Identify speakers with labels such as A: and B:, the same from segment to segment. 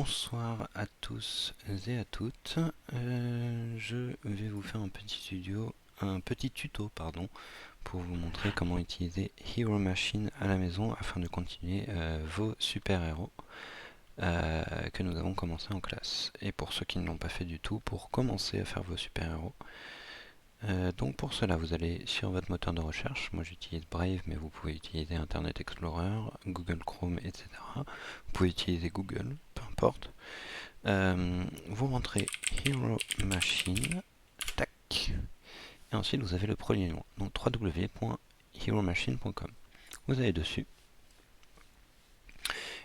A: Bonsoir à tous et à toutes. Je vais vous faire un petit tuto, pour vous montrer comment utiliser Hero Machine à la maison afin de continuer vos super-héros que nous avons commencé en classe. Et pour ceux qui ne l'ont pas fait du tout, pour commencer à faire vos super-héros. Donc pour cela, vous allez sur votre moteur de recherche. Moi j'utilise Brave, mais vous pouvez utiliser Internet Explorer, Google Chrome, etc. Vous pouvez utiliser Google, peu importe. Vous rentrez Hero Machine, tac, et ensuite vous avez le premier lien, donc www.heromachine.com. Vous allez dessus.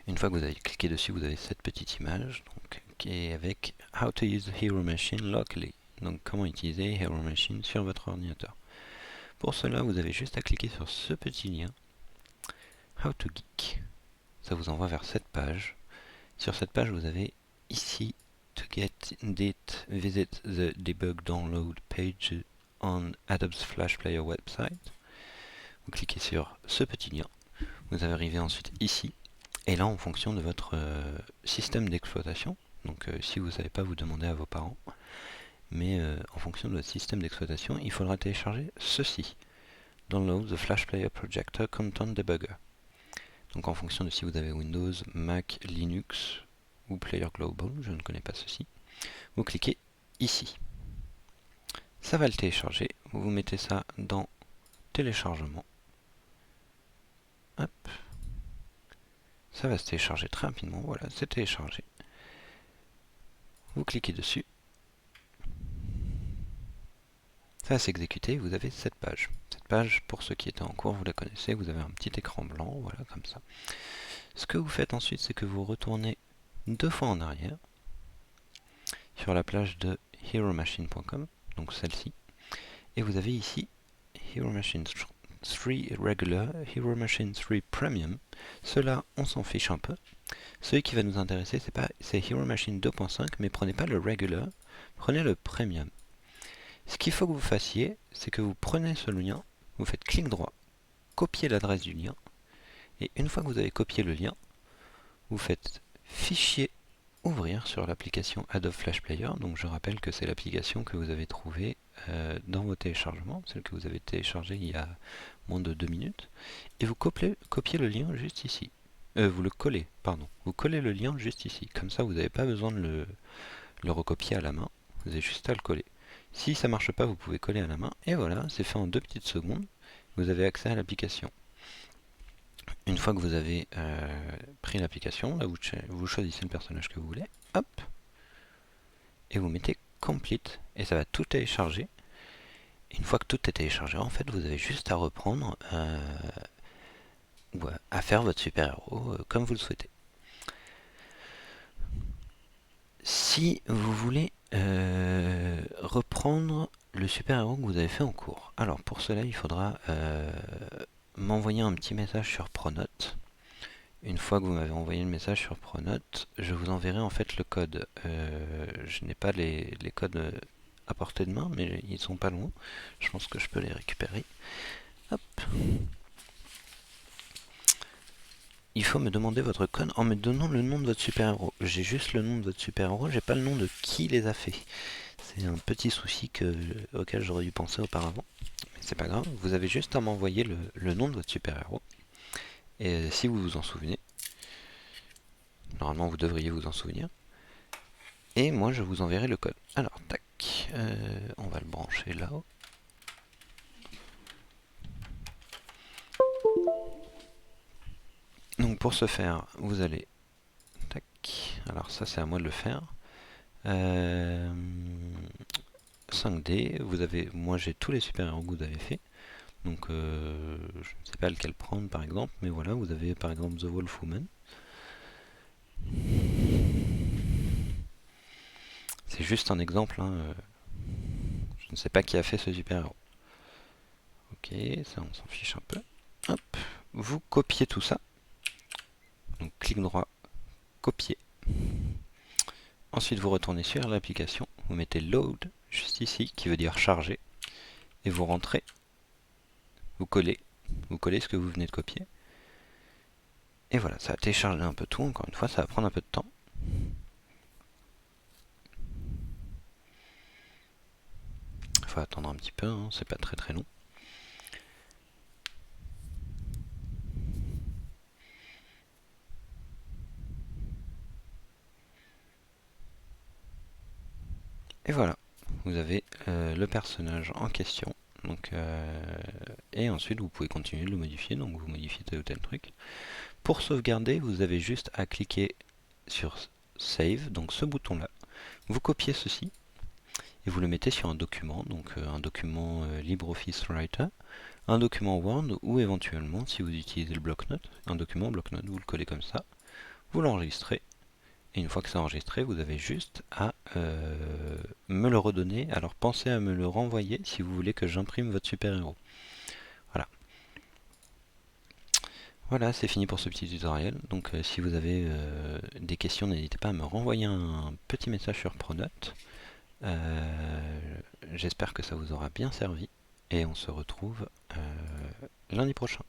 A: Une fois que vous avez cliqué dessus, vous avez cette petite image donc, qui est avec How to use Hero Machine locally. Donc comment utiliser Hero Machine sur votre ordinateur. Pour cela, vous avez juste à cliquer sur ce petit lien How to Geek. Ça vous envoie vers cette page. Sur cette page, vous avez ici To get it, visit the debug download page on Adobe's Flash Player website. Vous cliquez sur ce petit lien. Vous arrivez ensuite ici. Et là, en fonction de votre système d'exploitation, donc si vous ne savez pas, vous demandez à vos parents, mais en fonction de votre système d'exploitation, il faudra télécharger ceci. Download the Flash Player Projector Content Debugger. Donc en fonction de si vous avez Windows, Mac, Linux ou Player Global, je ne connais pas ceci, vous cliquez ici. Ça va le télécharger, vous mettez ça dans téléchargement. Hop. Ça va se télécharger très rapidement, voilà, c'est téléchargé. Vous cliquez dessus. Ça va s'exécuter, vous avez cette page. Cette page, pour ceux qui étaient en cours, vous la connaissez, vous avez un petit écran blanc, voilà, comme ça. Ce que vous faites ensuite, c'est que vous retournez 2 fois en arrière, sur la page de heromachine.com, donc celle-ci, et vous avez ici Hero Machine 3 Regular, Hero Machine 3 Premium. Cela, on s'en fiche un peu. Celui qui va nous intéresser, c'est Hero Machine 2.5, mais prenez pas le Regular, prenez le Premium. Ce qu'il faut que vous fassiez, c'est que vous prenez ce lien, vous faites clic droit, copier l'adresse du lien, et une fois que vous avez copié le lien, vous faites Fichier, ouvrir sur l'application Adobe Flash Player. Donc je rappelle que c'est l'application que vous avez trouvée dans vos téléchargements, celle que vous avez téléchargée il y a moins de 2 minutes, et vous copiez le lien juste ici. Vous le collez, pardon. Vous collez le lien juste ici. Comme ça, vous n'avez pas besoin de le recopier à la main. Vous avez juste à le coller. Si ça ne marche pas, vous pouvez coller à la main. Et voilà, c'est fait en 2 petites secondes. Vous avez accès à l'application. Une fois que vous avez pris l'application, là vous choisissez le personnage que vous voulez. Hop. Et vous mettez Complete. Et ça va tout télécharger. Une fois que tout est téléchargé, en fait, vous avez juste à reprendre ou à faire votre super-héros comme vous le souhaitez. Si vous voulez reprendre le super-héros que vous avez fait en cours, alors pour cela, il faudra m'envoyer un petit message sur Pronote. Une fois que vous m'avez envoyé le message sur Pronote, je vous enverrai en fait le code. Je n'ai pas les codes à portée de main, mais ils sont pas loin. Je pense que je peux les récupérer. Hop. Il faut me demander votre code en me donnant le nom de votre super-héros. J'ai juste le nom de votre super-héros, j'ai pas le nom de qui les a fait. C'est un petit souci auquel j'aurais dû penser auparavant. Mais c'est pas grave, vous avez juste à m'envoyer le nom de votre super-héros. Et si vous vous en souvenez, normalement vous devriez vous en souvenir. Et moi je vous enverrai le code. Alors, tac, on va le brancher là-haut. Donc pour ce faire, vous allez... Tac, alors ça c'est à moi de le faire. 5D, moi j'ai tous les super-héros que vous avez fait. Donc je ne sais pas lequel prendre par exemple, mais voilà, vous avez par exemple The Wolf Woman. C'est juste un exemple, hein, je ne sais pas qui a fait ce super-héros. Ok, ça on s'en fiche un peu. Hop, vous copiez tout ça. Donc clic droit, copier. Ensuite vous retournez sur l'application, vous mettez Load juste ici, qui veut dire charger, et vous rentrez, vous collez ce que vous venez de copier. Et voilà, ça a téléchargé un peu tout, encore une fois, ça va prendre un peu de temps. faut attendre un petit peu, hein, c'est pas très long. Et voilà, vous avez le personnage en question. Donc, et ensuite vous pouvez continuer de le modifier, donc vous modifiez tel ou tel truc. Pour sauvegarder, vous avez juste à cliquer sur Save, donc ce bouton là. Vous copiez ceci et vous le mettez sur un document, donc un document LibreOffice Writer, un document Word ou éventuellement, si vous utilisez le bloc-notes, un document bloc-notes, vous le collez comme ça, vous l'enregistrez. Et une fois que c'est enregistré, vous avez juste à me le redonner. Alors pensez à me le renvoyer si vous voulez que j'imprime votre super-héros. Voilà. Voilà, c'est fini pour ce petit tutoriel. Donc si vous avez des questions, n'hésitez pas à me renvoyer un petit message sur Pronote. J'espère que ça vous aura bien servi. Et on se retrouve lundi prochain.